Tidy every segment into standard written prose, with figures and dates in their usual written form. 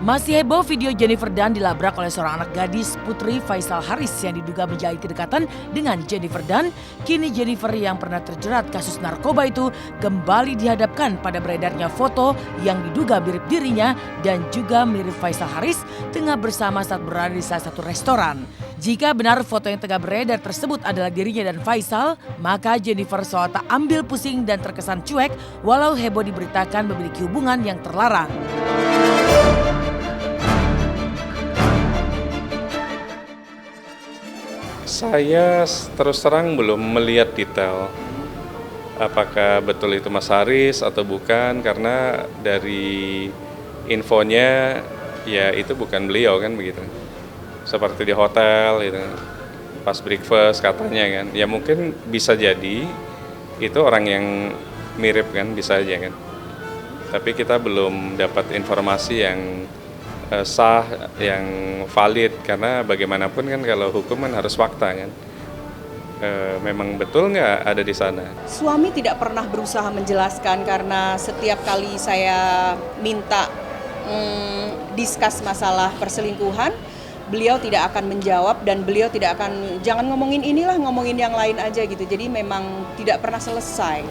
Masih heboh video Jennifer Dunn dilabrak oleh seorang anak gadis Putri Faisal Haris yang diduga menjalin kedekatan dengan Jennifer Dunn. Kini Jennifer yang pernah terjerat kasus narkoba itu kembali dihadapkan pada beredarnya foto yang diduga mirip dirinya dan juga mirip Faisal Haris tengah bersama saat berada di salah satu restoran. Jika benar foto yang tengah beredar tersebut adalah dirinya dan Faisal, maka Jennifer seolah tak ambil pusing dan terkesan cuek walau heboh diberitakan memiliki hubungan yang terlarang. Saya terus terang belum melihat detail apakah betul itu Mas Haris atau bukan, karena dari infonya ya itu bukan beliau kan begitu. Seperti di hotel gitu, pas breakfast katanya kan, ya mungkin bisa jadi itu orang yang mirip kan, bisa aja kan. Tapi kita belum dapat informasi yang sah, yang valid, karena bagaimanapun kan kalau hukum kan harus fakta kan. Memang betul nggak ada di sana? Suami tidak pernah berusaha menjelaskan karena setiap kali saya minta diskus masalah perselingkuhan, beliau tidak akan menjawab dan beliau tidak akan, jangan ngomongin inilah, ngomongin yang lain aja gitu. Jadi memang tidak pernah selesai.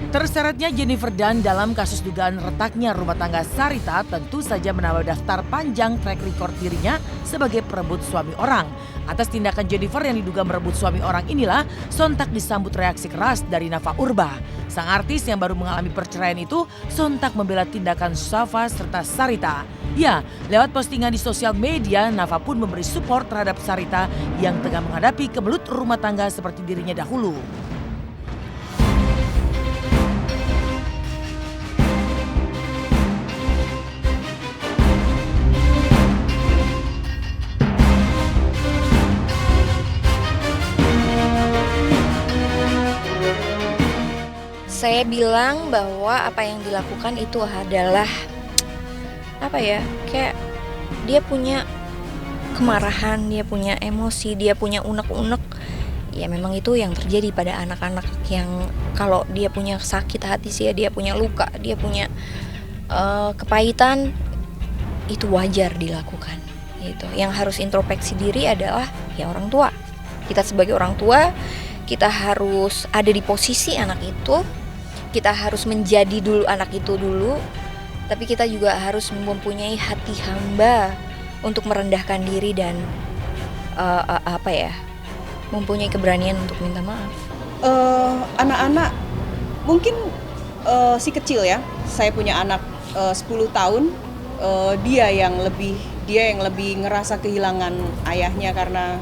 Terseretnya Jennifer Dunn dalam kasus dugaan retaknya rumah tangga Sarita tentu saja menambah daftar panjang track record dirinya sebagai perebut suami orang. Atas tindakan Jennifer yang diduga merebut suami orang inilah sontak disambut reaksi keras dari Nafa Urba. Sang artis yang baru mengalami perceraian itu sontak membela tindakan Safa serta Sarita. Ya, lewat postingan di sosial media, Nafa pun memberi support terhadap Sarita yang tengah menghadapi kemelut rumah tangga seperti dirinya dahulu. Saya bilang bahwa apa yang dilakukan itu adalah kayak dia punya kemarahan, dia punya emosi, dia punya unek-unek. Ya memang itu yang terjadi pada anak-anak yang kalau dia punya sakit hati sih, dia punya luka, dia punya kepahitan, itu wajar dilakukan. Gitu. Yang harus introspeksi diri adalah ya orang tua. Kita sebagai orang tua, kita harus ada di posisi anak itu. Kita harus menjadi dulu anak itu dulu, tapi kita juga harus mempunyai hati hamba untuk merendahkan diri dan mempunyai keberanian untuk minta maaf. Anak-anak mungkin si kecil ya, saya punya anak 10 tahun, dia yang lebih ngerasa kehilangan ayahnya karena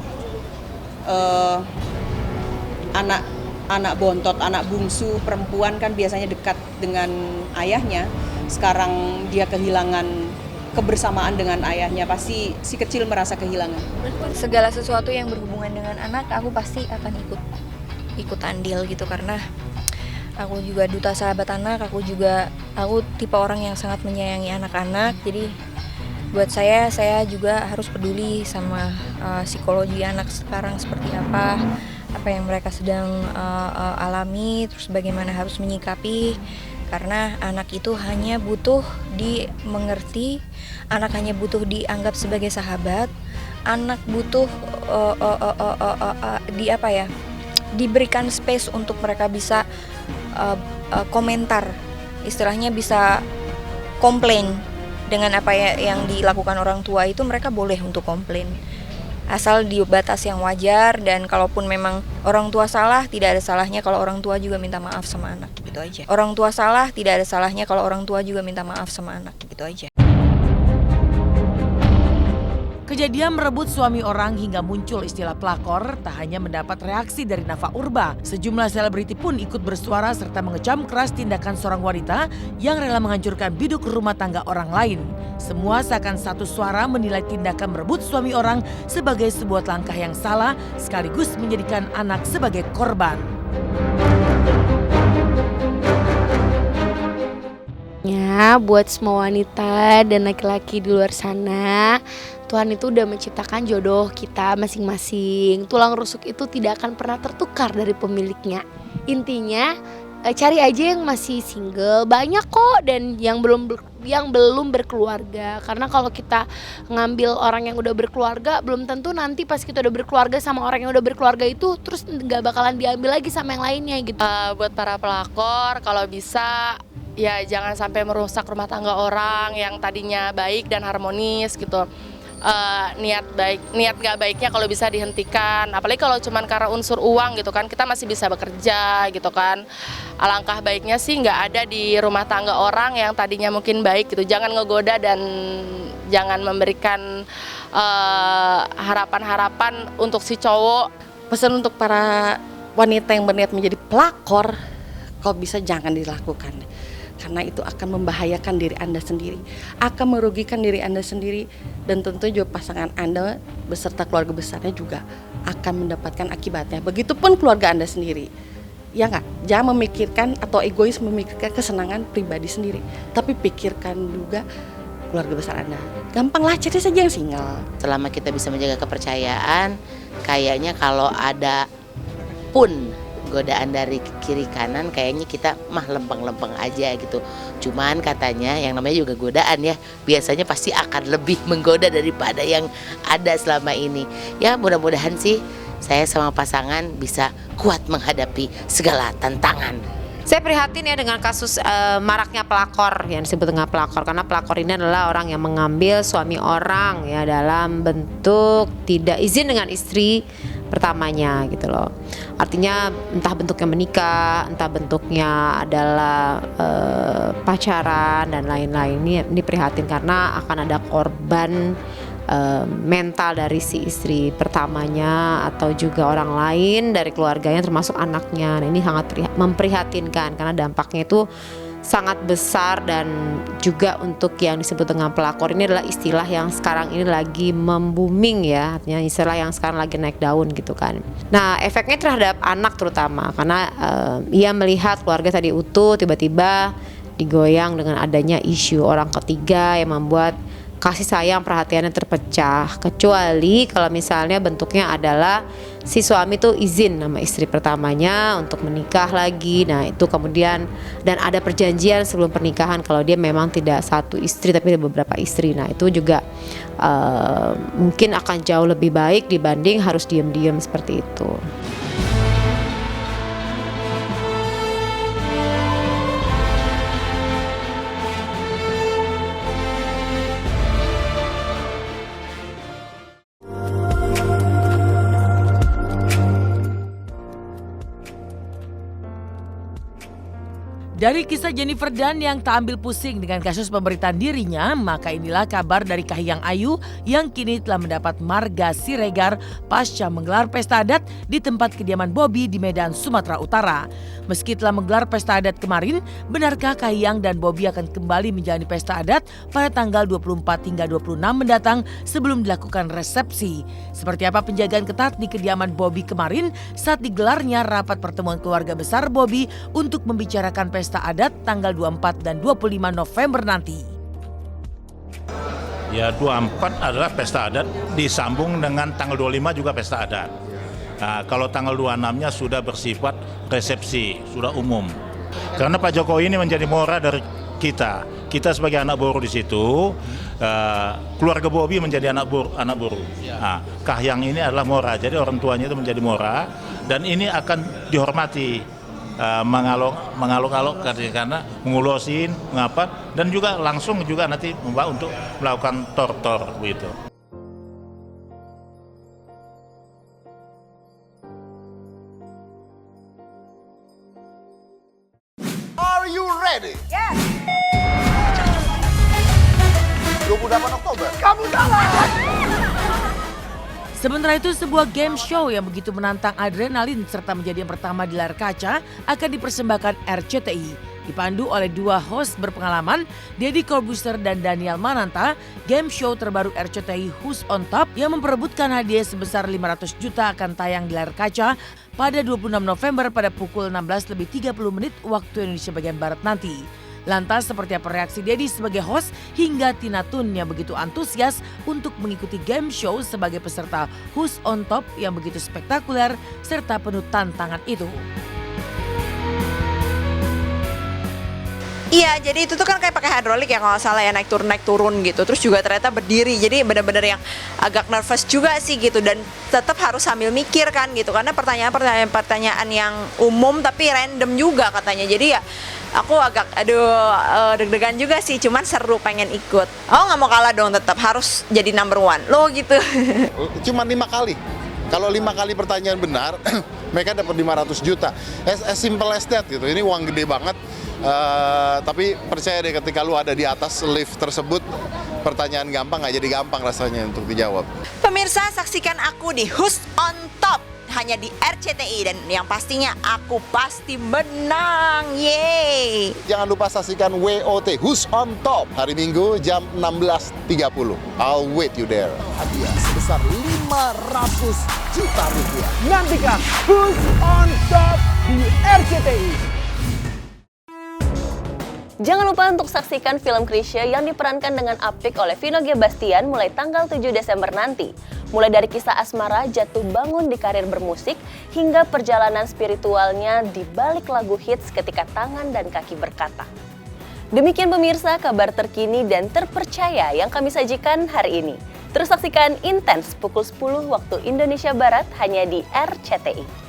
anak bontot, anak bungsu perempuan kan biasanya dekat dengan ayahnya. Sekarang dia kehilangan kebersamaan dengan ayahnya, pasti si kecil merasa kehilangan. Segala sesuatu yang berhubungan dengan anak, aku pasti akan ikut andil gitu, karena aku juga duta sahabat anak, aku tipe orang yang sangat menyayangi anak-anak. Jadi buat saya juga harus peduli sama psikologi anak sekarang seperti apa yang mereka sedang alami, terus bagaimana harus menyikapi, karena anak itu hanya butuh dimengerti, anak hanya butuh dianggap sebagai sahabat, anak butuh diberikan space untuk mereka bisa komentar, istilahnya bisa komplain dengan apa yang dilakukan orang tua. Itu mereka boleh untuk komplain, asal di batas yang wajar, dan kalaupun memang orang tua salah, tidak ada salahnya kalau orang tua juga minta maaf sama anak, gitu aja. Orang tua salah, tidak ada salahnya kalau orang tua juga minta maaf sama anak, gitu aja. Kejadian merebut suami orang hingga muncul istilah pelakor tak hanya mendapat reaksi dari Nafa Urba. Sejumlah selebriti pun ikut bersuara serta mengecam keras tindakan seorang wanita yang rela menghancurkan biduk rumah tangga orang lain. Semua seakan satu suara menilai tindakan merebut suami orang sebagai sebuah langkah yang salah sekaligus menjadikan anak sebagai korban. Ya, buat semua wanita dan laki-laki di luar sana, Tuhan itu udah menciptakan jodoh kita masing-masing. Tulang rusuk itu tidak akan pernah tertukar dari pemiliknya. Intinya cari aja yang masih single, banyak kok, dan yang belum berkeluarga. Karena kalau kita ngambil orang yang udah berkeluarga, belum tentu nanti pas kita udah berkeluarga sama orang yang udah berkeluarga itu terus nggak bakalan diambil lagi sama yang lainnya gitu. Buat para pelakor, kalau bisa ya jangan sampai merusak rumah tangga orang yang tadinya baik dan harmonis gitu. Niat nggak baiknya kalau bisa dihentikan, apalagi kalau cuman karena unsur uang gitu kan, kita masih bisa bekerja gitu kan. Alangkah baiknya sih nggak ada di rumah tangga orang yang tadinya mungkin baik gitu. Jangan ngegoda dan jangan memberikan harapan-harapan untuk si cowok. Pesan untuk para wanita yang berniat menjadi pelakor, kalau bisa jangan dilakukan. Karena itu akan membahayakan diri Anda sendiri, akan merugikan diri Anda sendiri, dan tentu juga pasangan Anda beserta keluarga besarnya juga akan mendapatkan akibatnya. Begitupun keluarga Anda sendiri. Ya nggak? Jangan memikirkan atau egois memikirkan kesenangan pribadi sendiri, tapi pikirkan juga keluarga besar Anda. Gampanglah, cari saja yang single. Selama kita bisa menjaga kepercayaan, kayaknya kalau ada pun godaan dari kiri kanan, kayaknya kita mah lempeng-lempeng aja gitu. Cuman katanya yang namanya juga godaan ya, biasanya pasti akan lebih menggoda daripada yang ada selama ini. Ya mudah-mudahan sih saya sama pasangan bisa kuat menghadapi segala tantangan. Saya prihatin ya dengan kasus maraknya pelakor yang disebut dengan pelakor, karena pelakor ini adalah orang yang mengambil suami orang ya dalam bentuk tidak izin dengan istri pertamanya gitu loh. Artinya entah bentuknya menikah, entah bentuknya adalah pacaran dan lain-lain. Ini prihatin karena akan ada korban mental dari si istri pertamanya atau juga orang lain dari keluarganya termasuk anaknya. Nah, ini sangat memprihatinkan karena dampaknya itu sangat besar, dan juga untuk yang disebut dengan pelakor ini adalah istilah yang sekarang ini lagi membooming ya, artinya istilah yang sekarang lagi naik daun gitu kan. Nah, efeknya terhadap anak terutama karena ia melihat keluarga tadi utuh tiba-tiba digoyang dengan adanya isu orang ketiga yang membuat kasih sayang perhatiannya terpecah, kecuali kalau misalnya bentuknya adalah si suami tuh izin sama istri pertamanya untuk menikah lagi. Nah itu kemudian, dan ada perjanjian sebelum pernikahan kalau dia memang tidak satu istri tapi beberapa istri. Nah itu juga mungkin akan jauh lebih baik dibanding harus diam-diam seperti itu. Dari kisah Jennifer Dunn yang tak ambil pusing dengan kasus pemberitaan dirinya, maka inilah kabar dari Kahiyang Ayu yang kini telah mendapat marga Siregar pasca menggelar pesta adat di tempat kediaman Bobby di Medan, Sumatera Utara. Meski telah menggelar pesta adat kemarin, benarkah Kahiyang dan Bobby akan kembali menjalani pesta adat pada tanggal 24 hingga 26 mendatang sebelum dilakukan resepsi? Seperti apa penjagaan ketat di kediaman Bobby kemarin saat digelarnya rapat pertemuan keluarga besar Bobby untuk membicarakan pesta adat tanggal 24 dan 25 November nanti. Ya 24 adalah pesta adat disambung dengan tanggal 25 juga pesta adat. Nah, kalau tanggal 26-nya sudah bersifat resepsi, sudah umum. Karena Pak Jokowi ini menjadi mora dari kita. Kita sebagai anak buruh di situ, keluarga Bobby menjadi anak buruh. Nah, Kahiyang ini adalah mora, jadi orang tuanya itu menjadi mora, dan ini akan dihormati. Mengalok-alok karena mengulosin, mengapa, dan juga langsung juga nanti membawa untuk melakukan tortor begitu. Are you ready? Yes. 28 Oktober. Kamu salah. Sementara itu, sebuah game show yang begitu menantang adrenalin serta menjadi yang pertama di layar kaca akan dipersembahkan RCTI. Dipandu oleh dua host berpengalaman, Deddy Corbuzier dan Daniel Mananta, game show terbaru RCTI Who's on Top yang memperebutkan hadiah sebesar 500 juta akan tayang di layar kaca pada 26 November pada pukul 16.30 waktu Indonesia bagian Barat nanti. Lantas seperti apa reaksi Deddy sebagai host hingga Tina Toon yang begitu antusias untuk mengikuti game show sebagai peserta Who's on Top yang begitu spektakuler serta penuh tantangan itu. Iya, jadi itu tuh kan kayak pakai hidrolik ya kalau nggak salah ya, naik turun gitu. Terus juga ternyata berdiri, jadi benar-benar yang agak nervous juga sih gitu. Dan tetap harus sambil mikir kan gitu, karena pertanyaan yang umum tapi random juga katanya. Jadi ya aku agak deg-degan juga sih, cuman seru pengen ikut. Oh nggak mau kalah dong, tetap harus jadi number one lo gitu. Cuma 5 kali. Kalau 5 kali pertanyaan benar, mereka dapat 500 juta. As simple as that gitu. Ini uang gede banget. Tapi percaya deh, ketika lu ada di atas lift tersebut, pertanyaan gampang nggak jadi gampang rasanya untuk dijawab. Pemirsa, saksikan aku di Who's on Top hanya di RCTI, dan yang pastinya aku pasti menang. Yeay! Jangan lupa saksikan WOT Who's on Top hari Minggu jam 16.30. I'll wait you there. Hadiah sebesar 500 juta rupiah. Nantikan Who's on Top di RCTI. Jangan lupa untuk saksikan film Chrisye yang diperankan dengan apik oleh Vino G. Bastian mulai tanggal 7 Desember nanti. Mulai dari kisah asmara jatuh bangun di karir bermusik, hingga perjalanan spiritualnya di balik lagu hits ketika tangan dan kaki berkata. Demikian pemirsa kabar terkini dan terpercaya yang kami sajikan hari ini. Terus saksikan Intens pukul 10 waktu Indonesia Barat hanya di RCTI.